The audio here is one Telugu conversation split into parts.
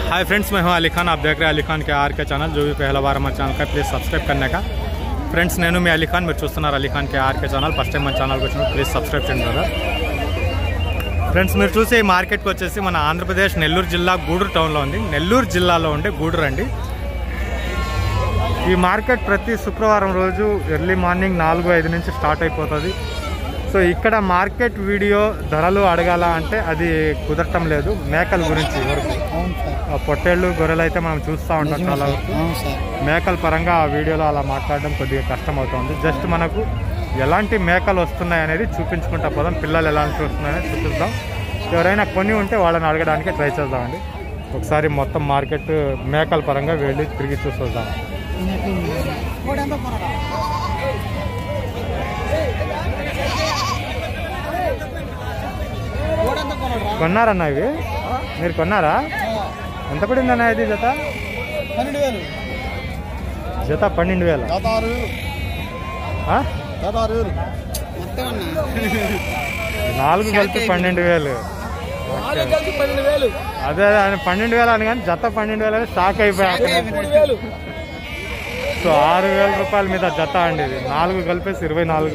हाय फ्रेंड्स, मैं हूं अली खान। आप देख रहे हैं अली खान के आर के चैनल। जो भी पहला बार हमारे चैनल का प्लीज़ सब्सक्राइब करने का। ఫ్రెండ్స్ నేను మీ అలీ ఖాన్, మీరు చూస్తున్నారు అలీ ఖాన్ కే ఆర్కే ఛానల్. ఫస్ట్ టైం మన ఛానల్కి వచ్చినప్పుడు ప్లీజ్ సబ్స్క్రైబ్ చేయండి కదా. ఫ్రెండ్స్ మీరు చూసే ఈ మార్కెట్కి వచ్చేసి మన ఆంధ్రప్రదేశ్ నెల్లూరు జిల్లా గూడూరు టౌన్లో ఉంది. నెల్లూరు జిల్లాలో ఉండే గూడూరు అండి. ఈ మార్కెట్ ప్రతి శుక్రవారం రోజు ఎర్లీ మార్నింగ్ 4-5 నుంచి స్టార్ట్ అయిపోతుంది. సో ఇక్కడ మార్కెట్ వీడియో ధరలు అడగాల అంటే అది కుదరటం లేదు. మేకల గురించి వరకు పొట్టేళ్ళు గొర్రెలు అయితే మనం చూస్తూ ఉంటాం చాలా వరకు. మేకల పరంగా ఆ వీడియోలో అలా మాట్లాడడం కొద్దిగా కష్టం అవుతుంది. జస్ట్ మనకు ఎలాంటి మేకలు వస్తున్నాయి అనేది చూపించుకుంటా పోదాం. పిల్లలు ఎలాంటి వస్తున్నాయని చూపిద్దాం. ఎవరైనా కొని ఉంటే వాళ్ళని అడగడానికి ట్రై చేద్దామండి. ఒకసారి మొత్తం మార్కెట్ మేకల పరంగా వెళ్ళి తిరిగి చూసొద్దాం. కొన్నారన్నా ఇవి? మీరు కొన్నారా? ఎంత పడిందన్నా ఇది జత? 12,000. జత 12,000. 4 కలిపి 12,000. అదే ఆయన 12,000 అని కానీ జత 12,000 అని షాక్ అయిపోయారు. సో 6,000 రూపాయల మీద జత అండి ఇది. 4 కలిపేసి 24,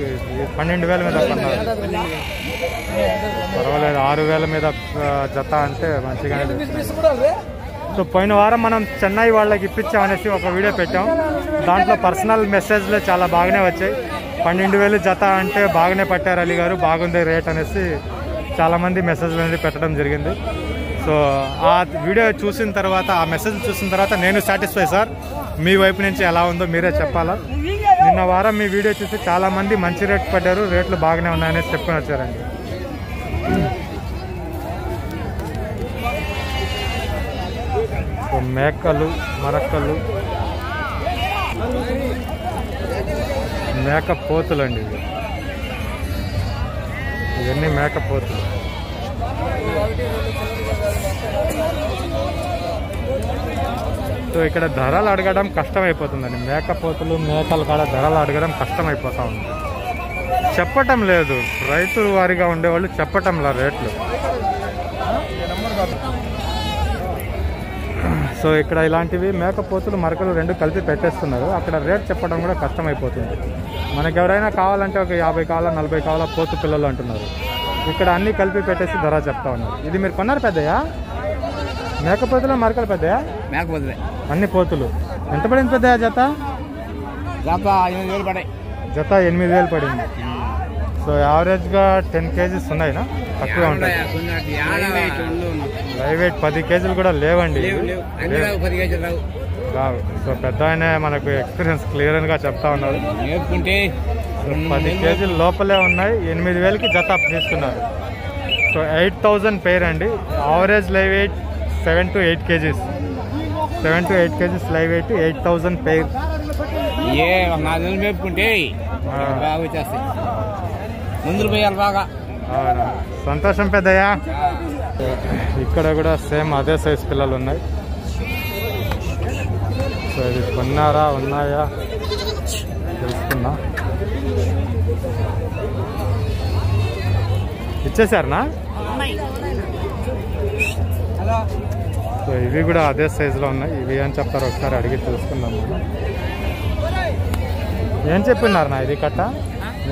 12,000 మీద కొన్నారు. పర్వాలేదు, 6,000 మీద జత అంటే మంచిగానే. సో పోయిన వారం మనం చెన్నై వాళ్ళకి ఇప్పించామనేసి ఒక వీడియో పెట్టాం. దాంట్లో పర్సనల్ మెసేజ్లు చాలా బాగానే వచ్చాయి. 12,000 జత అంటే బాగానే పట్టారు అలీ గారు, బాగుంది రేట్ అనేసి చాలామంది మెసేజ్లు అనేది పెట్టడం జరిగింది. సో ఆ వీడియో చూసిన తర్వాత, ఆ మెసేజ్ చూసిన తర్వాత నేను సాటిస్ఫై సార్. మీ వైపు నుంచి ఎలా ఉందో మీరే చెప్పాలా. నిన్న వారం మీ వీడియో చూసి చాలామంది మంచి రేట్ పడ్డారు, రేట్లు బాగానే ఉన్నాయనేసి చెప్పుకొని వచ్చారండి. సో మేకలు, మరకలు, మేకపోతులు అండి ఇవి. ఇవన్నీ మేకపోతులు. సో ఇక్కడ ధరలు అడగడం కష్టమైపోతుందండి. మేకపోతులు, మేకల కాడ ధరలు అడగడం కష్టమైపోతా ఉంది. చెప్పటం లేదు, రైతుల వారిగా ఉండేవాళ్ళు చెప్పటంలా రేట్లు. సో ఇక్కడ ఇలాంటివి మేకపోతులు, మరకలు 2 కలిపి పెట్టేస్తున్నారు. అక్కడ రేట్ చెప్పడం కూడా కష్టమైపోతుంది. మనకు ఎవరైనా కావాలంటే ఒక 50 కావాలా, 40 కావాలా పోతు పిల్లలు అంటున్నారు. ఇక్కడ అన్నీ కలిపి పెట్టేసి ధర చెప్తా ఉన్నారు. ఇది మీరు కొన్నారు పెద్దయా? మేకపోతులు, మరకలు పెద్దయా? మేకపోతులే అన్ని పోతులు. ఎంత పడింది పెద్దయా జత? జత 8,000 పడాయి. జత 8,000 పడింది. సో యావరేజ్గా 10 కేజీస్ ఉన్నాయినా? తక్కువ ఉంటాయి. లైవ్ వెయిట్ 10 కేజీలు కూడా లేవండి, రావు. సో పెద్ద ఆయన మనకు ఎక్స్పీరియన్స్ క్లియర్గా చెప్తా ఉన్నారు. 10 కేజీలు లోపలే ఉన్నాయి. 8,000కి జత తీసుకున్నారు. సో 8,000 పెయిర్ అండి. Average live weight 7 to 8 kgs. 7 to 8 kgs live weight, 8,000 pair. మేపుకుంటే బాగా వచ్చేస్తాయి. ముందులు పోయాలి బాగా. సంతోషం పెద్దయ్యా. ఇక్కడ కూడా సేమ్ అదే సైజ్ పిల్లలు ఉన్నాయి. సో ఇది కొన్నారా, ఉన్నాయా తెలుసుకున్నా. ఇచ్చేసారనా? సో ఇవి కూడా అదే సైజులో ఉన్నాయి. ఇవి ఏం చెప్తారో ఒకసారి అడిగి తెలుసుకుందాం. ఏం చెప్పినారు నా ఇది కట్ట?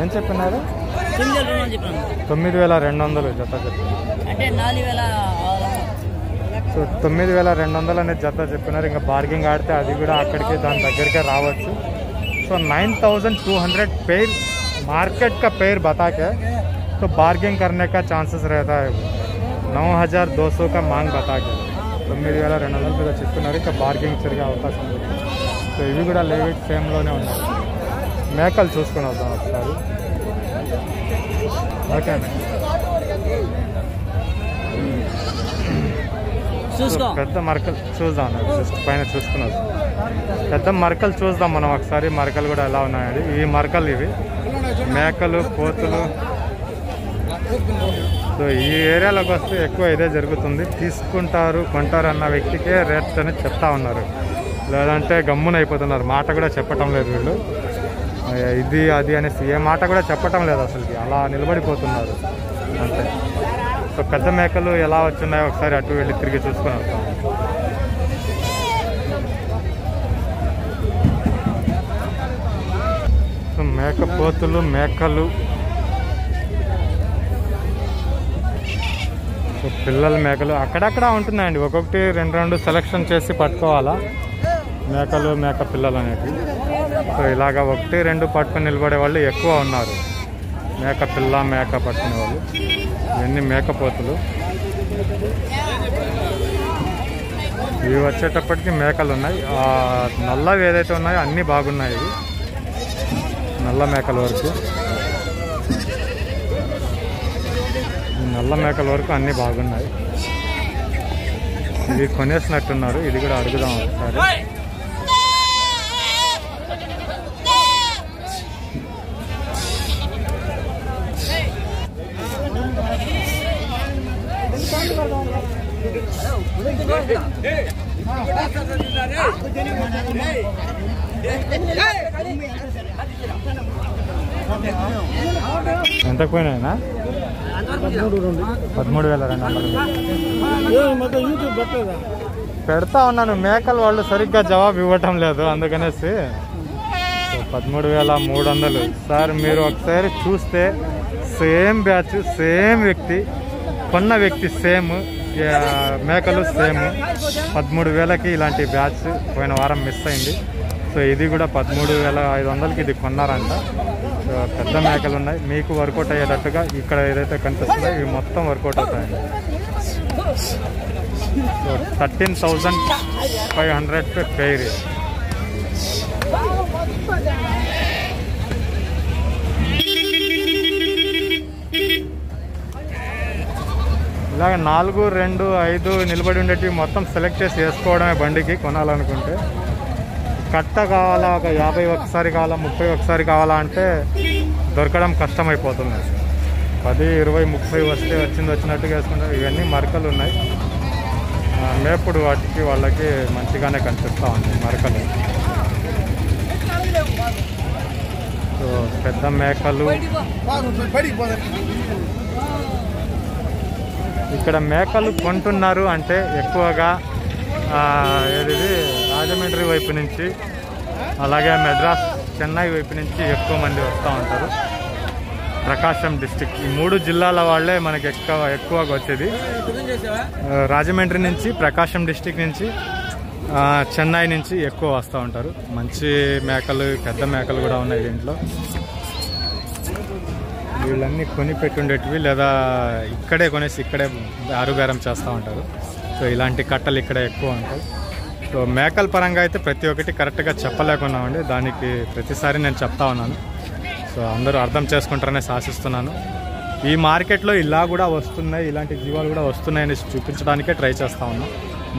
ఏం చెప్పినారు? 9,200 జత చెప్పినారు. సో 9,200 అనేది జత చెప్పినారు. ఇంకా బార్గింగ్ ఆడితే అది కూడా అక్కడికి దాని దగ్గరికే రావచ్చు. సో 9,200 पेयर मार्केट का पेयर बता के तो बार्गिंग करने का चांसेस रहता है. 9,200 का मांग बता के 9,200 మీద చెప్తున్నారు. ఇంకా బార్గింగ్ జరిగే అవకాశం ఉంది. సో ఇవి కూడా లైవ్ సేమ్లోనే ఉన్నాయి. మేకలు చూసుకుని వద్దాం ఒకసారి. ఓకే, పెద్ద మరకలు చూద్దాం. జస్ట్ పైన చూసుకుని వద్దాం. పెద్ద మరకలు చూద్దాం మనం ఒకసారి. మరకలు కూడా ఎలా ఉన్నాయండి. ఇవి మరకలు, ఇవి మేకలు, పోతులు. సో ఈ ఏరియాలోకి వస్తే ఎక్కువ ఇదే జరుగుతుంది. తీసుకుంటారు, కొంటారు అన్న వ్యక్తికే రేట్ అనేది చెప్తా ఉన్నారు. లేదంటే గమ్మున అయిపోతున్నారు. మాట కూడా చెప్పటం లేదు వీళ్ళు. ఇది అది అనేసి ఏ మాట కూడా చెప్పటం లేదు అసలుకి. అలా నిలబడిపోతున్నారు అంతే. సో పెద్ద మేకలు ఎలా వచ్చున్నాయో ఒకసారి అటు వెళ్ళి తిరిగి చూసుకొని వస్తాం. మేకపోతులు, మేకలు, పిల్లల మేకలు అక్కడక్కడ ఉంటున్నాయండి. ఒక్కొక్కటి రెండు సెలెక్షన్ చేసి పట్టుకోవాలా మేకలు, మేక పిల్లలు అనేవి. సో ఇలాగా 1-2 పట్టుకుని నిలబడే వాళ్ళు ఎక్కువ ఉన్నారు. మేక పిల్ల, మేక పట్టుకునే వాళ్ళు. ఇవన్నీ మేకపోతులు. ఇవి వచ్చేటప్పటికి మేకలు ఉన్నాయి. నల్లవి ఏదైతే ఉన్నాయో అన్నీ బాగున్నాయి. ఇవి నల్ల మేకల వరకు, నల్ల మేకల వరకు అన్నీ బాగున్నాయి. ఇది కొనేసినట్టున్నారు. ఇది కూడా అడుగుదాం ఒకసారి. ఎంత పోయినాయినా? 13,200 పెడతా ఉన్నాను. మేకలు వాళ్ళు సరిగ్గా జవాబు ఇవ్వటం లేదు, అందుకనేసి 13,300. సార్ మీరు ఒకసారి చూస్తే సేమ్ బ్యాచ్, సేమ్ వ్యక్తి, కొన్న వ్యక్తి సేమ్, మేకలు సేమ్. 13,000కి ఇలాంటి బ్యాచ్ పోయిన వారం మిస్ అయింది. సో ఇది కూడా 13,500కి ఇది కొన్నారంట. సో పెద్ద మేకలు ఉన్నాయి. మీకు వర్కౌట్ అయ్యేటట్టుగా ఇక్కడ ఏదైతే కనిపిస్తుందో ఇవి మొత్తం వర్కౌట్ అవుతాయండి. So 13,500 pair. ఇలాగ 4, 2, 5 నిలబడి ఉండేటివి మొత్తం సెలెక్ట్ చేసి వేసుకోవడమే బండికి కొనాలనుకుంటే. కట్ట కావాలా, ఒక 50 ఒకసారి కావాలా, 30 ఒకసారి కావాలా అంటే దొరకడం కష్టమైపోతుంది. 10, 20, 30 వస్తే వచ్చినట్టుగా వేసుకుంటారు. ఇవన్నీ మరకలు ఉన్నాయి. మేపుడు వాటికి వాళ్ళకి మంచిగానే కనిపిస్తూ ఉంటాయి మరకలు. సో పెద్ద మేకలు. ఇక్కడ మేకలు కొంటున్నారు అంటే ఎక్కువగా ఏది రాజమండ్రి వైపు నుంచి, అలాగే మెడ్రాస్, చెన్నై వైపు నుంచి ఎక్కువ మంది వస్తూ ఉంటారు. ప్రకాశం డిస్టిక్, ఈ 3 జిల్లాల వాళ్ళే మనకి ఎక్కువగా వచ్చేది. రాజమండ్రి నుంచి, ప్రకాశం డిస్టిక్ నుంచి, చెన్నై నుంచి ఎక్కువ వస్తూ ఉంటారు. మంచి మేకలు, పెద్ద మేకలు కూడా ఉన్నాయి దీంట్లో. వీళ్ళన్నీ కొని పెట్టుండేటివి లేదా ఇక్కడే కొనేసి ఇక్కడే ఆరుబేరం చేస్తూ ఉంటారు. సో ఇలాంటి కట్టలు ఇక్కడ ఎక్కువ ఉంటాయి. సో మేకల పరంగా అయితే ప్రతి ఒక్కటి కరెక్ట్గా చెప్పలేకున్నామండి. దానికి ప్రతిసారి నేను చెప్తా ఉన్నాను. సో అందరూ అర్థం చేసుకుంటారనే ఆశిస్తున్నాను. ఈ మార్కెట్లో ఇలా కూడా వస్తున్నాయి, ఇలాంటి జీవాలు కూడా వస్తున్నాయని చూపించడానికే ట్రై చేస్తూ ఉన్నాం.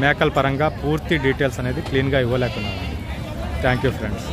మేకల పరంగా పూర్తి డీటెయిల్స్ అనేది క్లీన్గా ఇవ్వలేకున్నాను. Thank you friends.